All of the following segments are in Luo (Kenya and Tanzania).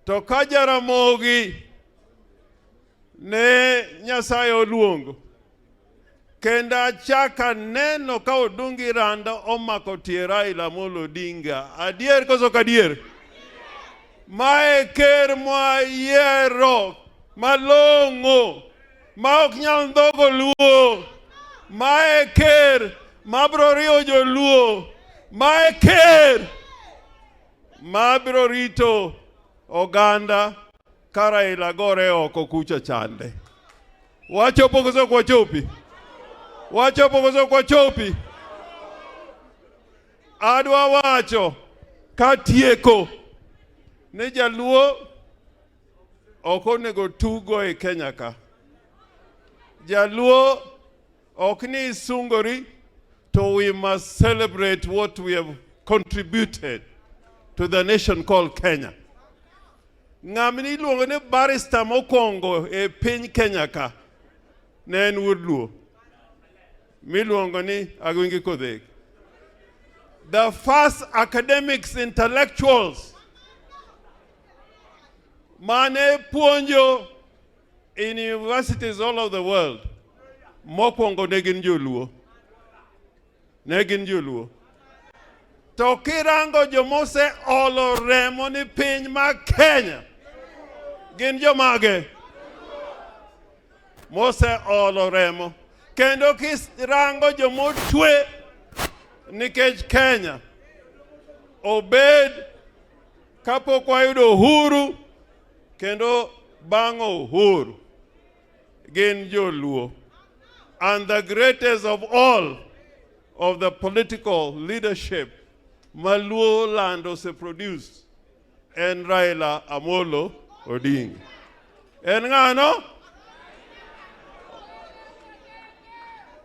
To ka Jaramogi ne Nyasaye oluongo kenda chaka neno ka odungi randa omako tie Raila Amolo Odinga. Adier koso kadier? Mae ker mwa yiero malongo ma ok nyal ndhogo luo. Mae ker mabro riwo joluo. Mae ker mabro rito oganda ka Raila gore oko kucha chande. Wachopo koso kwa chopi? Wachopo koso kwa chopi? Adwa wacho katieko ne jaluo ok onego tugo e Kenya ka. Jaluo ok ni sungori, so we must celebrate what we have contributed to the nation called Kenya. Ngamini luongo ne barrister mokongo e piny Kenya ka ne en wuod luo miluongo ni Agwingi Kodhek. The first academics, intellectuals mane puonjo in universities all over the world, mokwongo ne gin joluo. Ne gin joluo. To kirango jomose olo remo ni piny ma Kenya, gin jomage? Mose olo remo. Kendo kirango jomotwe nikech Kenya, obed kapok wayudo uhuru kendo bang'o uhuru, gin joluo. And the greatest of all of the political leadership Maluo land ose produced en Raila Amolo Odinga. En ng'ano?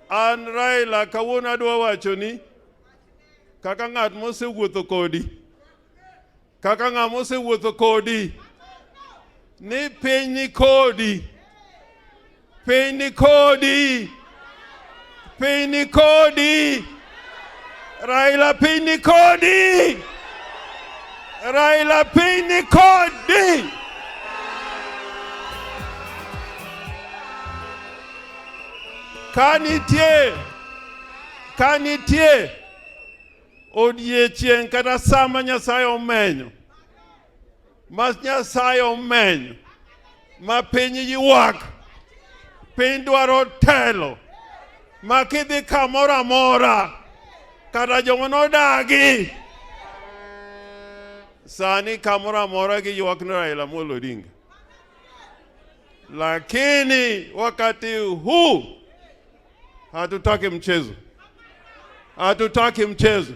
An Raila kawuono adwa wacho ni kaka ng'at mosewuotho kodi, kaka ng'at mosewuotho kodi, ni piny ni kodi, piny ni kodi, piny ni kodi. Raila piny ni kodi, Raila piny ni kodi. Kanitie odiechieng' kata sama Nyasaye omenyo, mas Nyasaye omenyo, ma piny ywak, piny dwaro telo, ma kidhi kamoro amora kata joma nodagi sani kamoro amora gi ywak ni Raila Amolo Odinga. Lakini wakati huu hatutaki mchezo. Hatutaki mchezo.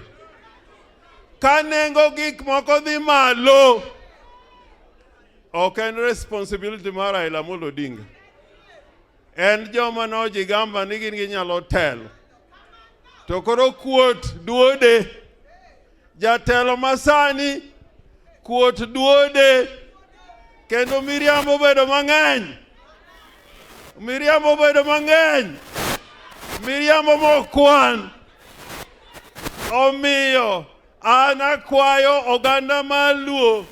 Kanengo gik moko dhi malo, ok en responsibility mar Raila Amolo Odinga. En joma nojigamba ni gin ginyalo telo. To koro kuot duode, jatelo masani, kuot duode, kendo miriambo bedo mang'eny. Miriambo bedo mang'eny. Miriambo mokwan. Omiyo an akwayo oganda maluo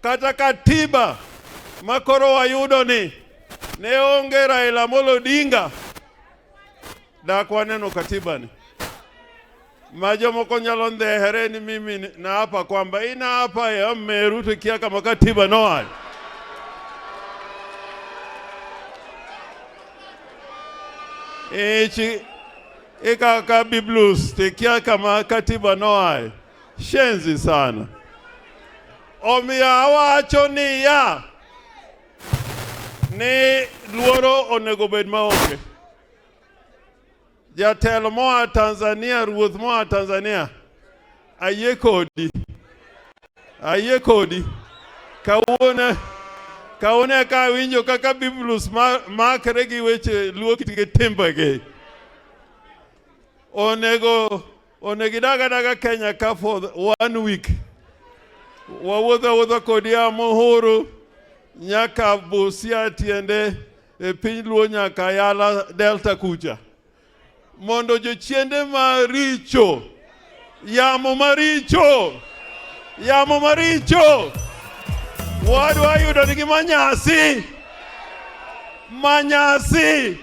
kata katiba makoro wayudo ni ne onge Raila Amolo Odinga, dak waneno katiba ni. Majomoko nyalo ndhehere ni mimi naapa kwamba inaapa ya Meru tukia kama katiba noa. Ika Biblus tukia kama katiba noa. Shenzi sana. Omiya wacho ni ya ni luoro onego bed maonge. Jatelo moa Tanzania, ruoth moa Tanzania, ayie kodi. Ayie kodi. Kaone ka winjo kaka Biblus makre gi weche luo kitike timbege. Onego daga Kenya ka for 1 week. Wawuotho kodi amohoro nyaka Busia tiende e piny luo nyaka Yala Delta kucha. Mondo jochiende maricho, yamo maricho, Wadwa yudo nigi manyasi. Manyasi.